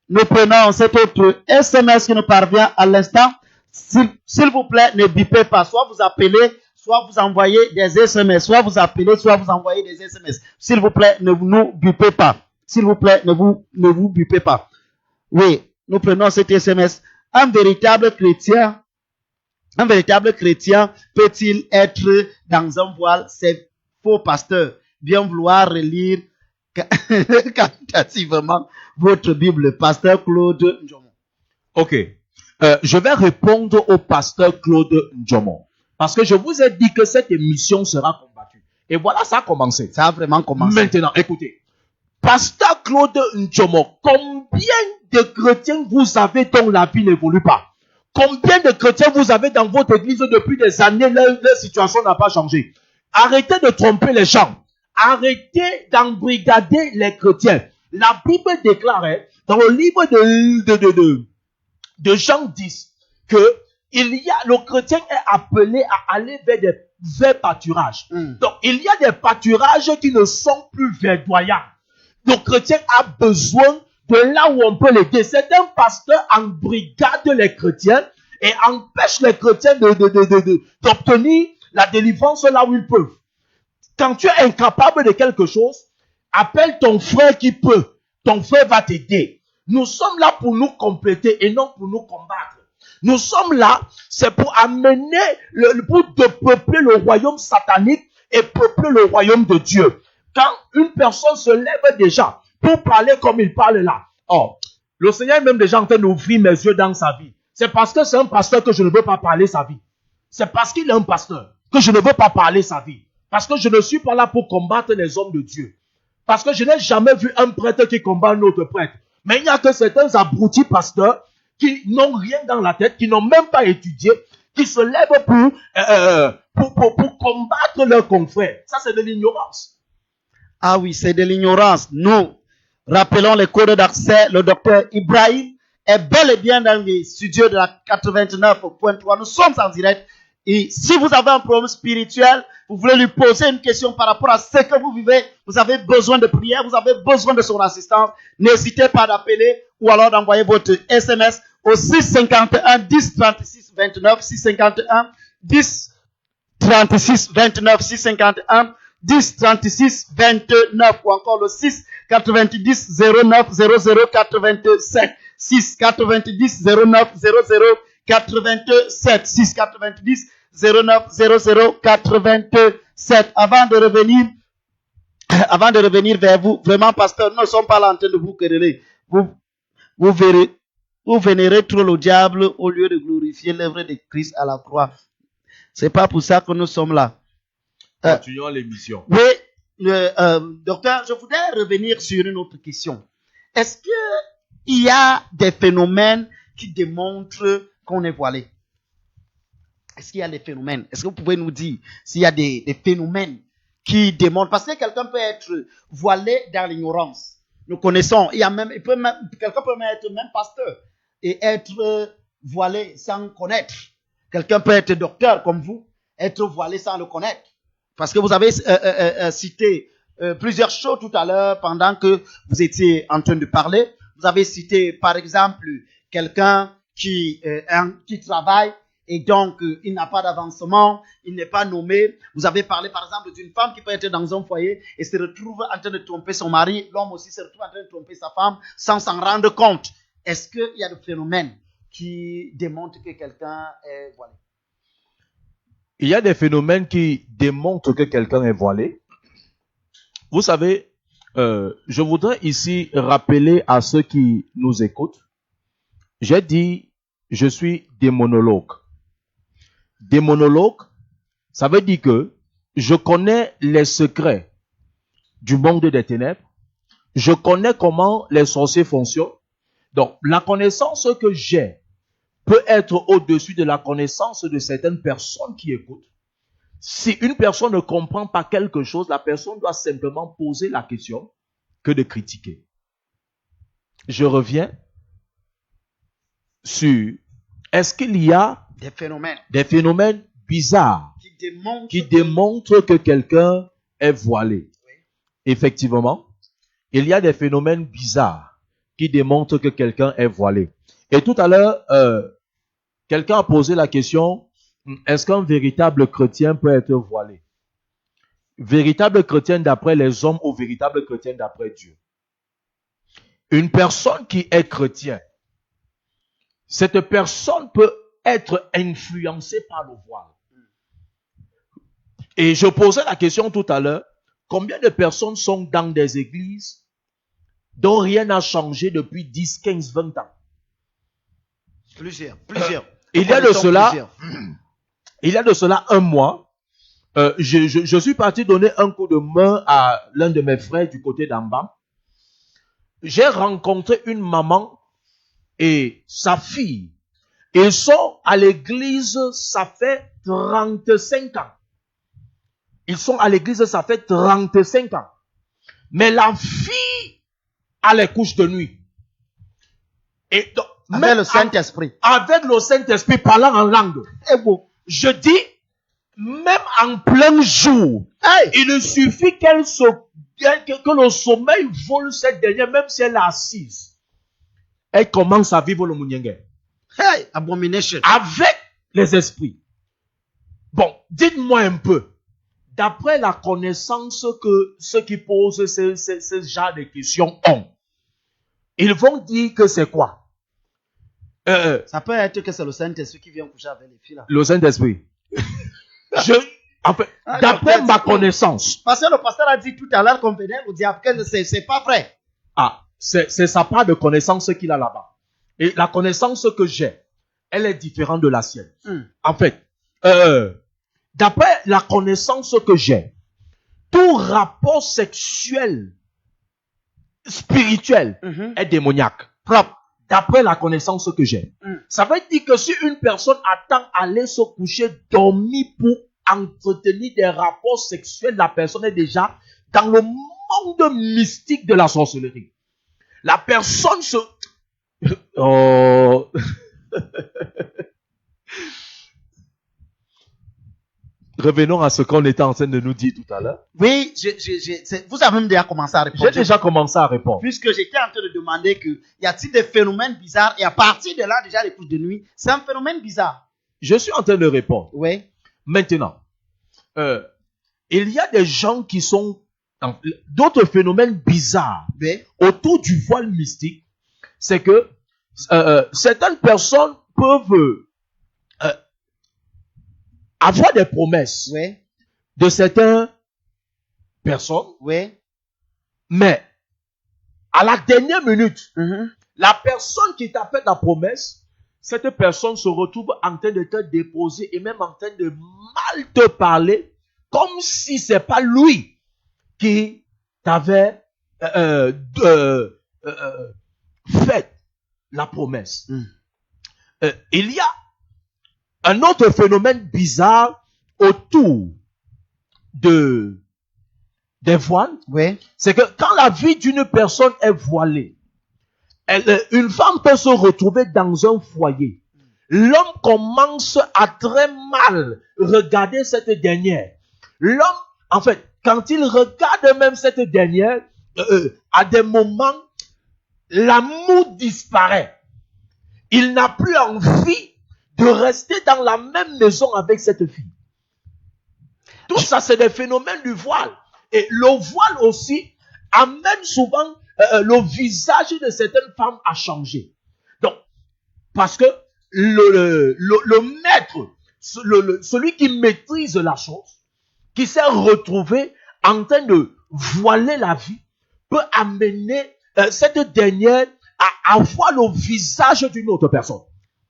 nous prenons cet autre SMS qui nous parvient à l'instant. S'il vous plaît, ne bipez pas. Soit vous appelez, soit vous envoyez des SMS. Soit vous appelez, soit vous envoyez des SMS. S'il vous plaît, ne nous bipez pas. S'il vous plaît, ne vous bipez pas. Oui, nous prenons cet SMS. Un véritable chrétien peut-il être dans un voile? C'est faux, pasteur. Bien vouloir relire quantitativement votre Bible, pasteur Claude Njomo. Ok. Je vais répondre au pasteur Claude Njomo. Parce que je vous ai dit que cette émission sera combattue. Et voilà, ça a commencé. Ça a vraiment commencé. Maintenant, écoutez. Pasteur Claude Njomo, combien de chrétiens vous avez dont la vie n'évolue pas? Combien de chrétiens vous avez dans votre église depuis des années, leur situation n'a pas changé? Arrêtez de tromper les gens. Arrêtez d'embrigader les chrétiens. La Bible déclare dans le livre de Jean 10 que le chrétien est appelé à aller vers pâturages. Donc, il y a des pâturages qui ne sont plus verdoyants. Le chrétien a besoin de là où on peut l'aider. Certains pasteurs embrigadent les chrétiens et empêchent les chrétiens d'obtenir la délivrance là où ils peuvent. Quand tu es incapable de quelque chose, appelle ton frère qui peut. Ton frère va t'aider. Nous sommes là pour nous compléter et non pour nous combattre. Nous sommes là, c'est pour amener, pour peupler le royaume satanique et peupler le royaume de Dieu. Quand une personne se lève déjà pour parler comme il parle là, le Seigneur est même déjà en train d'ouvrir mes yeux dans sa vie. C'est parce que c'est un pasteur que je ne veux pas parler sa vie. C'est parce qu'il est un pasteur que je ne veux pas parler sa vie. Parce que je ne suis pas là pour combattre les hommes de Dieu. Parce que je n'ai jamais vu un prêtre qui combat un autre prêtre. Mais il n'y a que certains abrutis pasteurs qui n'ont rien dans la tête, qui n'ont même pas étudié, qui se lèvent pour combattre leurs confrères. Ça, c'est de l'ignorance. Ah oui, c'est de l'ignorance. Nous rappelons les codes d'accès. Le docteur Ibrahim est bel et bien dans les studios de la 89.3. Nous sommes en direct. Et si vous avez un problème spirituel, vous voulez lui poser une question par rapport à ce que vous vivez, vous avez besoin de prière, vous avez besoin de son assistance, n'hésitez pas d'appeler ou alors d'envoyer votre SMS au 651 10 36 29, 651 10 36 29, 651 10 36 29 ou encore le 6 90 09 00 87, 6 90 09 00 87, 6 90 09 00 87. Avant de revenir vers vous, vraiment, pasteur, nous ne sommes pas là en train de vous quereller. Vous vénérez trop le diable au lieu de glorifier l'œuvre de Christ à la croix. C'est pas pour ça que nous sommes là. Continuons l'émission. Oui, docteur, je voudrais revenir sur une autre question. Est-ce qu'il y a des phénomènes qui démontrent qu'on est voilé? Est-ce qu'il y a des phénomènes? Est-ce que vous pouvez nous dire s'il y a des phénomènes qui démontrent? Parce que quelqu'un peut être voilé dans l'ignorance. Nous connaissons. Quelqu'un peut même être même pasteur et être voilé sans connaître. Quelqu'un peut être docteur comme vous, être voilé sans le connaître. Parce que vous avez cité plusieurs choses tout à l'heure pendant que vous étiez en train de parler. Vous avez cité par exemple quelqu'un qui travaille et donc il n'a pas d'avancement, il n'est pas nommé. Vous avez parlé par exemple d'une femme qui peut être dans un foyer et se retrouve en train de tromper son mari. L'homme aussi se retrouve en train de tromper sa femme sans s'en rendre compte. Est-ce qu'il y a des phénomènes qui démontrent que quelqu'un est voilé? Il y a des phénomènes qui démontrent que quelqu'un est voilé. Vous savez, je voudrais ici rappeler à ceux qui nous écoutent. J'ai dit, je suis démonologue. Démonologue, ça veut dire que je connais les secrets du monde des ténèbres. Je connais comment les sorciers fonctionnent. Donc, la connaissance que j'ai peut être au-dessus de la connaissance de certaines personnes qui écoutent. Si une personne ne comprend pas quelque chose, la personne doit simplement poser la question que de critiquer. Je reviens sur est-ce qu'il y a Des phénomènes bizarres qui démontrent que quelqu'un est voilé. Oui. Effectivement, il y a des phénomènes bizarres qui démontrent que quelqu'un est voilé. Et tout à l'heure, quelqu'un a posé la question, est-ce qu'un véritable chrétien peut être voilé? Véritable chrétien d'après les hommes ou véritable chrétien d'après Dieu? Une personne qui est chrétien, cette personne peut être influencée par le voile. Et je posais la question tout à l'heure, combien de personnes sont dans des églises dont rien n'a changé depuis 10, 15, 20 ans? Plusieurs. Il y a de cela un mois, je suis parti donner un coup de main à l'un de mes frères du côté d'en bas. J'ai rencontré une maman et sa fille. Ils sont à l'église, ça fait 35 ans. Ils sont à l'église, ça fait 35 ans. Mais la fille a les couches de nuit. Et donc, avec le Saint-Esprit. Avec le Saint-Esprit parlant en langue. Et bon. Je dis, même en plein jour, il suffit que le sommeil vole cette dernière, même si elle est assise. Elle commence à vivre le mouniengue. Hey, abomination. Avec les esprits. Bon, dites-moi un peu. D'après la connaissance que ceux qui posent ce genre de questions ont, ils vont dire que c'est quoi? Ça peut être que c'est le Saint-Esprit qui vient coucher avec les filles là. Le Saint-Esprit. D'après ma connaissance. Parce que le pasteur a dit tout à l'heure qu'on venait au diable que c'est pas vrai. C'est sa part de connaissance qu'il a là-bas. Et la connaissance que j'ai, elle est différente de la sienne. En fait, d'après la connaissance que j'ai, tout rapport sexuel, spirituel, est démoniaque. Propre. D'après la connaissance que j'ai. Ça veut dire que si une personne attend à aller se coucher, dormir pour entretenir des rapports sexuels, la personne est déjà dans le monde mystique de la sorcellerie. La personne se... Oh... Revenons à ce qu'on était en train de nous dire tout à l'heure. Oui, vous avez même déjà commencé à répondre. J'ai déjà commencé à répondre. Puisque j'étais en train de demander que y a-t-il des phénomènes bizarres et à partir de là, déjà les couches de nuit, c'est un phénomène bizarre. Je suis en train de répondre. Oui. Maintenant, il y a des gens qui sont d'autres phénomènes bizarres autour du voile mystique. C'est que certaines personnes peuvent avoir des promesses de certaines personnes, mais à la dernière minute, la personne qui t'a fait la promesse, cette personne se retrouve en train de te déposer et même en train de mal te parler, comme si c'est pas lui qui t'avait fait la promesse. Il y a un autre phénomène bizarre autour des voiles, c'est que quand la vie d'une personne est voilée, une femme peut se retrouver dans un foyer. L'homme commence à très mal regarder cette dernière. L'homme, en fait, quand il regarde même cette dernière, à des moments, l'amour disparaît. Il n'a plus envie de rester dans la même maison avec cette fille. Tout ça, c'est des phénomènes du voile. Et le voile aussi amène souvent le visage de certaines femmes à changer. Donc, parce que le maître, celui qui maîtrise la chose, qui s'est retrouvé en train de voiler la vie, peut amener cette dernière à avoir le visage d'une autre personne.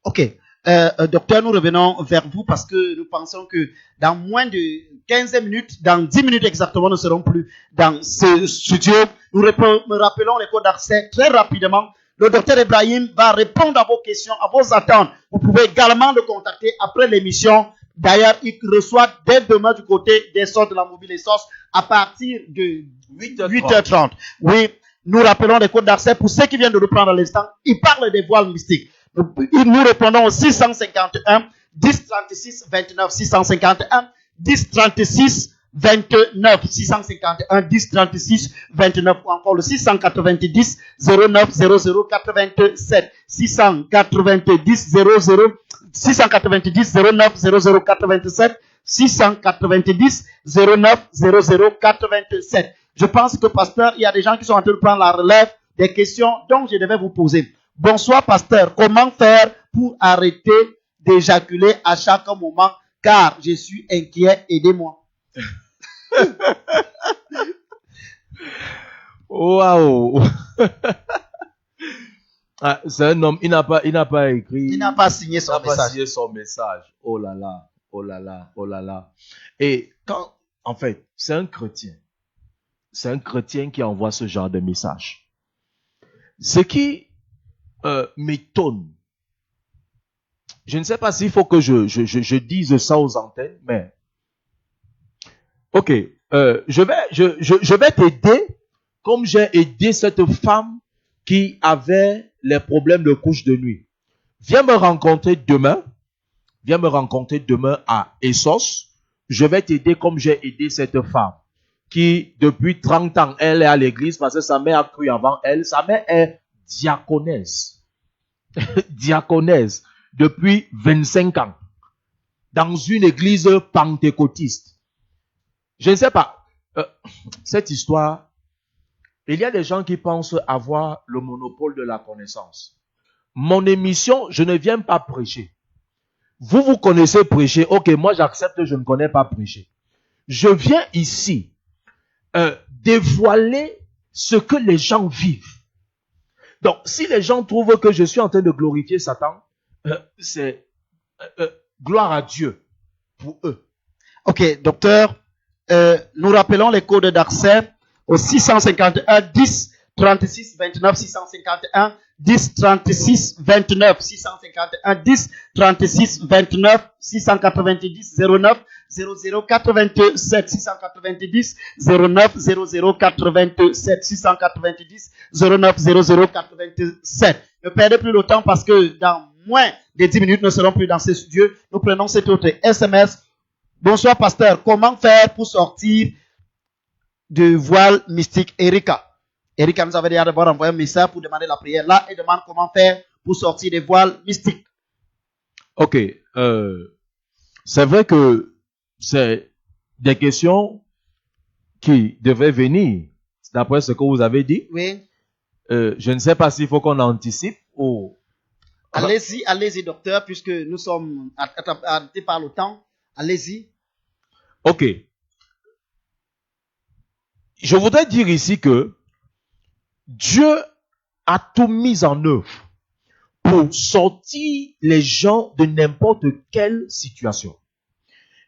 Ok. docteur, nous revenons vers vous parce que nous pensons que dans moins de 15 minutes, dans 10 minutes exactement, nous ne serons plus dans ce studio. Nous rappelons les codes d'accès très rapidement. Le docteur Ibrahim va répondre à vos questions, à vos attentes. Vous pouvez également le contacter après l'émission. D'ailleurs, il reçoit dès demain du côté des sortes de la mobile essence à partir de 8h30. Oui, nous rappelons les codes d'accès pour ceux qui viennent de nous prendre à l'instant. Il parle des voiles mystiques. Nous répondons au 651 10 36 29 651 10 36 29 651 10 36 29 ou encore le 690 09 00 87 690 00 690 09 00 87 690 09 00 87. Je pense que pasteur, il y a des gens qui sont en train de prendre la relève des questions dont je devais vous poser. Bonsoir pasteur, comment faire pour arrêter d'éjaculer à chaque moment car je suis inquiet, aidez-moi. Waouh. Ah, c'est un homme, il n'a pas écrit. Il n'a pas signé son message. Pas signé son message. Oh là là, oh là là, oh là là. Et quand, en fait, c'est un chrétien. C'est un chrétien qui envoie ce genre de message. Ce qui m'étonne, je ne sais pas s'il faut que je dise ça aux antennes, mais ok, je vais t'aider comme j'ai aidé cette femme qui avait les problèmes de couche de nuit. Viens me rencontrer demain à Essos. Je vais t'aider comme j'ai aidé cette femme qui, depuis 30 ans, elle est à l'église parce que sa mère a cru avant elle. Sa mère est diaconesse. Diaconesse depuis 25 ans dans une église pentecôtiste. Je ne sais pas. Cette histoire, il y a des gens qui pensent avoir le monopole de la connaissance. Mon émission, je ne viens pas prêcher. Vous connaissez prêcher. Ok, moi j'accepte, je ne connais pas prêcher. Je viens ici dévoiler ce que les gens vivent. Donc, si les gens trouvent que je suis en train de glorifier Satan, c'est gloire à Dieu pour eux. Ok, docteur, nous rappelons les codes d'accès au 651 10 36 29 651 10 36 29 651 10 36 29 690 09 00 87 690 09 00 87 690 09 00 87. Ne perdez plus le temps parce que dans moins de 10 minutes, nous ne serons plus dans ce studio. Nous prenons cet autre SMS. Bonsoir pasteur, comment faire pour sortir du voile mystique? Erika nous avait déjà d'abord envoyé un message pour demander la prière là et demande comment faire pour sortir des voiles mystiques. Ok, c'est vrai que c'est des questions qui devaient venir d'après ce que vous avez dit. Oui. Je ne sais pas s'il faut qu'on anticipe ou... Allez-y docteur, puisque nous sommes arrêtés par le temps. Allez-y. Ok. Je voudrais dire ici que Dieu a tout mis en œuvre pour sortir les gens de n'importe quelle situation.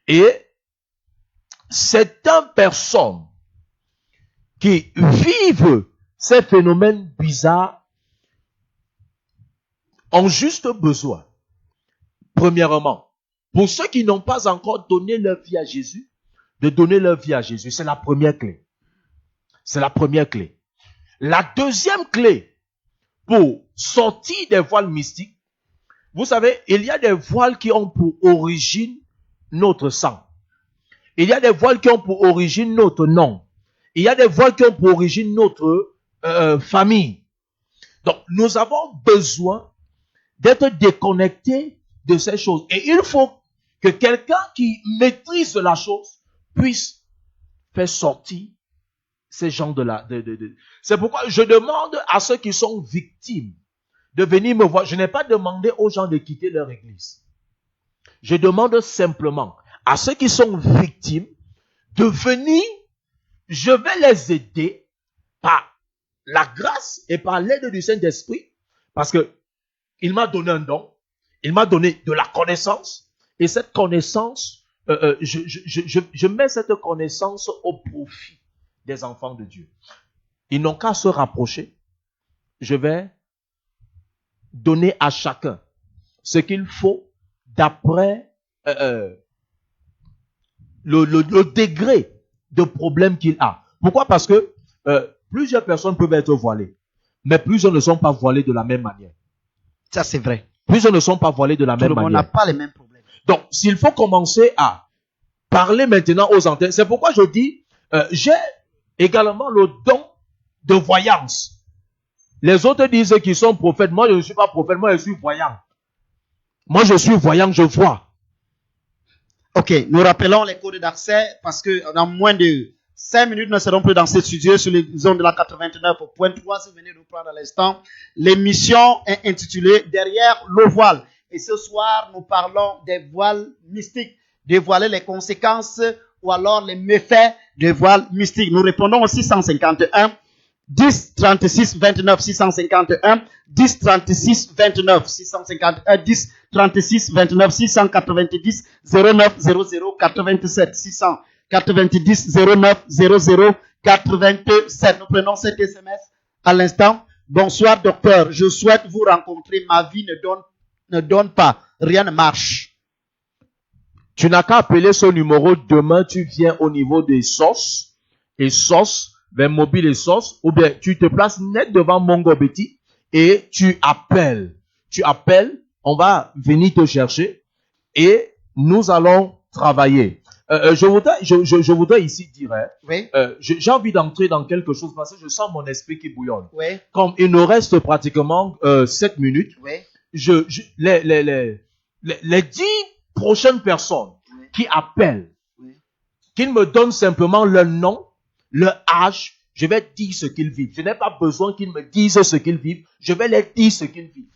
Et certaines personnes qui vivent ces phénomènes bizarres ont juste besoin, premièrement, pour ceux qui n'ont pas encore donné leur vie à Jésus, de donner leur vie à Jésus. C'est la première clé. C'est la première clé. La deuxième clé pour sortir des voiles mystiques, vous savez, il y a des voiles qui ont pour origine notre sang. Il y a des voiles qui ont pour origine notre nom. Il y a des voiles qui ont pour origine notre famille. Donc, nous avons besoin d'être déconnectés de ces choses. Et il faut que quelqu'un qui maîtrise la chose puisse faire sortir ces gens de là. C'est pourquoi je demande à ceux qui sont victimes de venir me voir. Je n'ai pas demandé aux gens de quitter leur église. Je demande simplement à ceux qui sont victimes de venir. Je vais les aider par la grâce et par l'aide du Saint-Esprit parce que il m'a donné un don. Il m'a donné de la connaissance. Et cette connaissance, je mets cette connaissance au profit des enfants de Dieu. Ils n'ont qu'à se rapprocher. Je vais donner à chacun ce qu'il faut d'après le degré de problème qu'il a. Pourquoi? Parce que plusieurs personnes peuvent être voilées, mais plusieurs ne sont pas voilées de la même manière. Ça, c'est vrai. Plusieurs ne sont pas voilés de la même Tout le monde n'a manière. pas les mêmes problèmes. Donc, s'il faut commencer à parler maintenant aux antennes, c'est pourquoi je dis, j'ai également le don de voyance. Les autres disent qu'ils sont prophètes. Moi, je ne suis pas prophète, moi, je suis voyant. Moi, je suis voyant, je vois. Ok, nous rappelons les codes d'accès parce que dans moins de 5 minutes, nous serons plus dans ce studio sur les zones de la 89.3. Si vous venez nous prendre à l'instant, l'émission est intitulée Derrière le voile. Et ce soir, nous parlons des voiles mystiques, dévoiler les conséquences ou alors les méfaits des voiles mystiques. Nous répondons au 651 10 36 29 651 10 36 29 651 10 36 29 690 09 00 87 690 09 00 87. Nous prenons cet SMS à l'instant. Bonsoir docteur, je souhaite vous rencontrer. Ma vie ne donne pas, rien ne marche. Tu n'as qu'à appeler ce numéro. Demain, tu viens au niveau des SOS et SOS, vers mobile et SOS, ou bien tu te places net devant Mongo Betty et tu appelles. Tu appelles, on va venir te chercher et nous allons travailler. Je voudrais ici dire, Oui. j'ai envie d'entrer dans quelque chose parce que je sens mon esprit qui bouillonne. Oui. Comme il nous reste pratiquement 7 minutes, Oui. les 10 prochaines personnes Oui. qui appellent, Oui. qu'ils me donnent simplement leur nom, leur âge, je vais dire ce qu'ils vivent. Je n'ai pas besoin qu'ils me disent ce qu'ils vivent, je vais leur dire ce qu'ils vivent.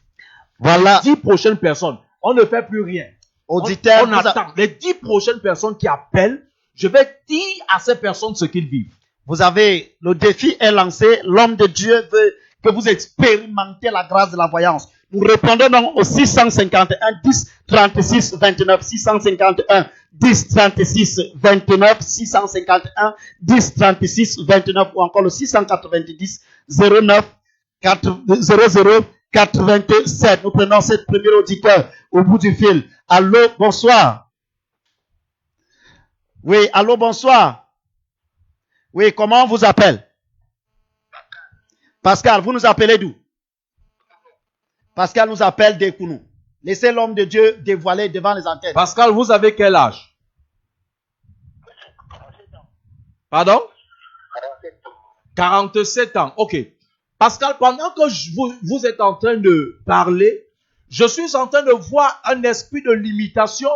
Voilà. 10 prochaines personnes, on ne fait plus rien. Auditeur, on attend. Les 10 prochaines personnes qui appellent, je vais dire à ces personnes ce qu'ils vivent. vous avez, le défi est lancé. L'homme de Dieu veut que vous expérimentez la grâce de la voyance. Nous répondons donc au 651 10 36 29 651 10 36 29 651 10 36 29 ou encore le 690 09 00 87. Nous prenons cette première auditeur au bout du fil. Allô, bonsoir. Oui, allô, bonsoir. Oui, comment on vous appelle? Pascal, vous nous appelez d'où? Pascal nous appelle d'Ekounou. Laissez l'homme de Dieu dévoiler devant les antennes. Pascal, vous avez quel âge? Pardon? 47 ans. Ok. Pascal, pendant que vous êtes en train de parler, je suis en train de voir un esprit de limitation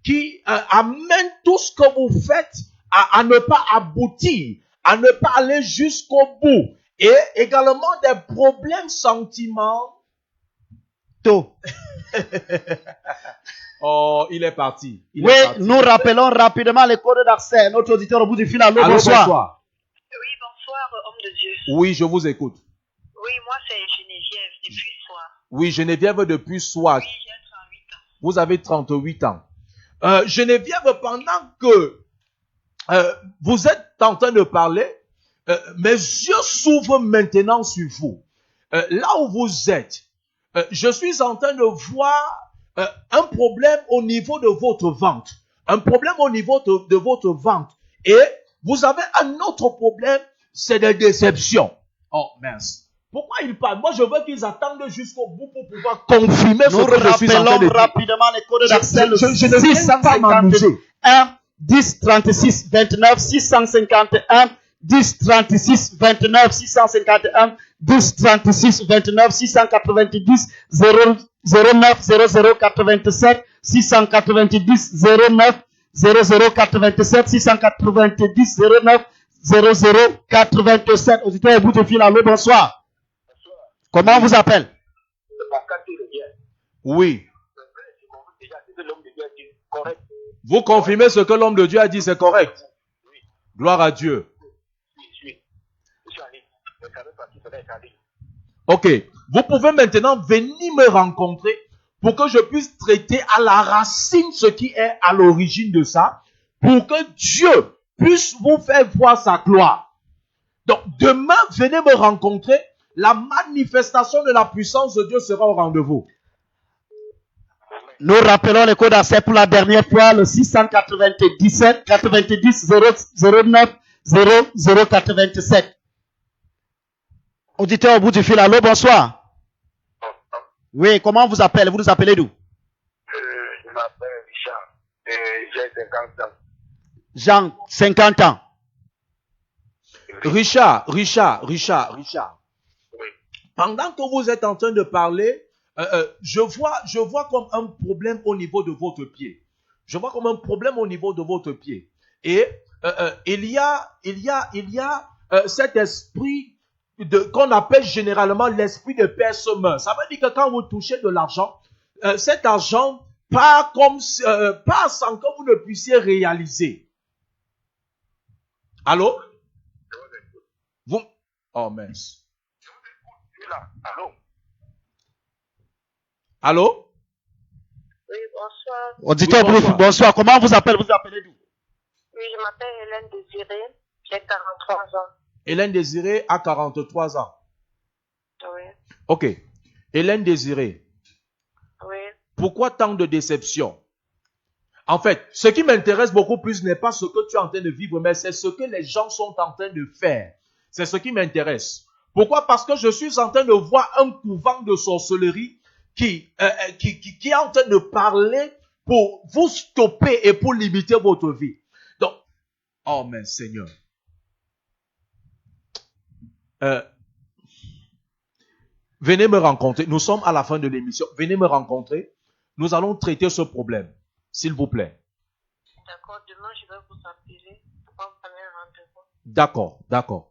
qui amène tout ce que vous faites à ne pas aboutir, à ne pas aller jusqu'au bout. Et également des problèmes sentimentaux. Oh, il est parti. Oui, nous rappelons rapidement les codes d'accès. Notre auditeur au bout du fil. Allô, Allô, bonsoir. bonsoir. Oui, bonsoir, homme de Dieu. Oui, je vous écoute. Oui, moi, c'est Geneviève, depuis soir. Oui, Geneviève depuis soir. Oui, j'ai 38 ans. Vous avez 38 ans. Geneviève, pendant que vous êtes en train de parler, mes yeux s'ouvrent maintenant sur vous. Là où vous êtes, je suis en train de voir un problème au niveau de votre ventre. Un problème au niveau de votre ventre. Et vous avez un autre problème, c'est des déceptions. Oh mince. Pourquoi ils parlent? Moi, je veux qu'ils attendent jusqu'au bout pour pouvoir confirmer ce Nous que je suis en train de rappelons dire. rapidement les codes d'accès. Le Je ne viens pas m'amuser. 651 10 36 29 651 10 36 29 651 10 36 29 690 09 00 87 690 09 00 87 690 09 00 87. Auditeur au bout du fil. Allô, bonsoir. Comment on vous appelle? Oui. Vous confirmez ce que l'homme de Dieu a dit, c'est correct. Gloire à Dieu. Ok. Vous pouvez maintenant venir me rencontrer pour que je puisse traiter à la racine ce qui est à l'origine de ça, pour que Dieu puisse vous faire voir sa gloire. Donc, demain, venez me rencontrer. La manifestation de la puissance de Dieu sera au rendez-vous. Nous rappelons le code d'accès pour la dernière fois, le 697 90 009 0087. Auditeur au bout du fil, allô, bonsoir. Oui, comment vous appelez? Vous nous appelez d'où? Je m'appelle Richard et j'ai 50 ans. Jean, 50 ans. Richard. Oui. Pendant que vous êtes en train de parler, je vois comme un problème au niveau de votre pied. Je vois comme un problème au niveau de votre pied. Et il y a cet esprit qu'on appelle généralement l'esprit de percement. Ça veut dire que quand vous touchez de l'argent, cet argent part sans que vous ne puissiez réaliser. Allô? Vous? Oh mince. Je suis là. Allô? Oui, Allô? bonsoir. Auditeur, Oui, bonsoir. bonsoir. Comment vous appelez? Vous appelez d'où? Oui, je m'appelle Hélène Désirée. J'ai 43 ans. Hélène Désirée a 43 ans. Oui, Ok. Hélène Désirée, oui. pourquoi tant de déception? En fait, ce qui m'intéresse beaucoup plus n'est pas ce que tu es en train de vivre, mais c'est ce que les gens sont en train de faire. C'est ce qui m'intéresse. Pourquoi? Parce que je suis en train de voir un couvent de sorcellerie qui est en train de parler pour vous stopper et pour limiter votre vie. Donc, oh mais Seigneur. Venez me rencontrer. Nous sommes à la fin de l'émission. Venez me rencontrer. Nous allons traiter ce problème. S'il vous plaît. D'accord, demain je vais vous appeler pour prendre un rendez-vous. D'accord.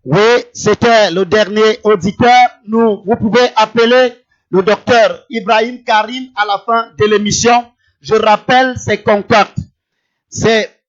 Oui, c'était le dernier auditeur. Vous pouvez appeler le docteur Ibrahim Karim à la fin de l'émission. Je rappelle ses contacts.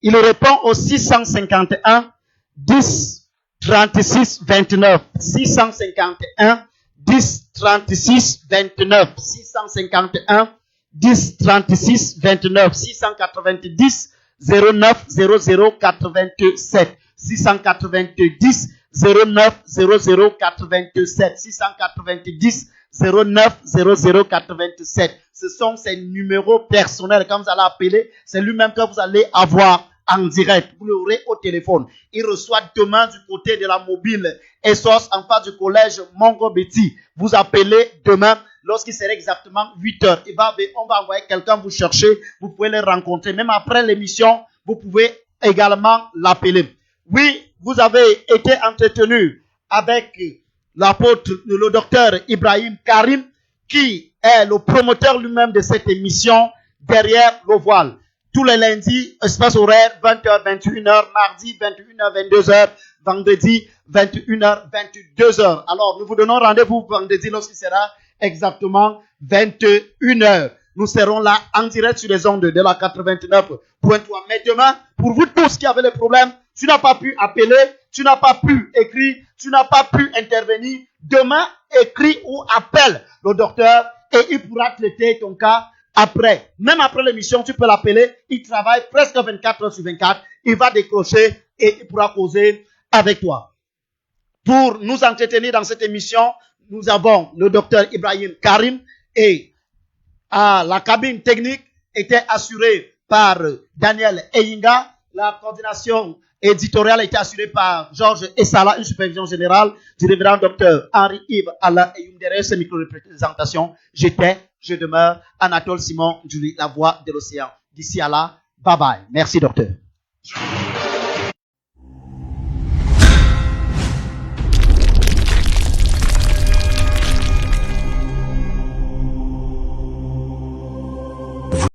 Il répond au 651 10 36 29. 651 10 36 29. 651 10 36 29. 690 09 00 87. 690 09 00 87. 690 09 00 87. Ce sont ses numéros personnels. Quand vous allez appeler, c'est lui-même que vous allez avoir en direct. Vous l'aurez au téléphone. Il reçoit demain du côté de la mobile Essos en face du collège Mongo Betty. Vous appelez demain lorsqu'il sera exactement 8 heures. On va envoyer quelqu'un vous chercher. Vous pouvez les rencontrer. Même après l'émission, vous pouvez également l'appeler. Oui, vous avez été entretenu avec l'apôtre, le docteur Ibrahim Karim, qui est le promoteur lui-même de cette émission Derrière le voile. Tous les lundis, espace horaire 20h, 21h, mardi 21h, 22h, vendredi 21h, 22h. Alors, nous vous donnons rendez-vous vendredi lorsqu'il sera exactement 21h. Nous serons là en direct sur les ondes de la 89.3. Mais demain, pour vous tous qui avez des problèmes, tu n'as pas pu appeler, tu n'as pas pu écrire, tu n'as pas pu intervenir. Demain, écris ou appelle le docteur et il pourra traiter ton cas après. Même après l'émission, tu peux l'appeler. Il travaille presque 24 heures sur 24. Il va décrocher et il pourra causer avec toi. Pour nous entretenir dans cette émission, nous avons le docteur Ibrahim Karim et la cabine technique était assurée par Daniel Eyinga. La coordination éditoriale a été assurée par Georges Essala, une supervision générale du révérend docteur Henri-Yves Alain Eyum. Derrière ce micro-représentation, je demeure Anatole Simon Julie, la voix de l'océan. D'ici à là, bye bye. Merci docteur.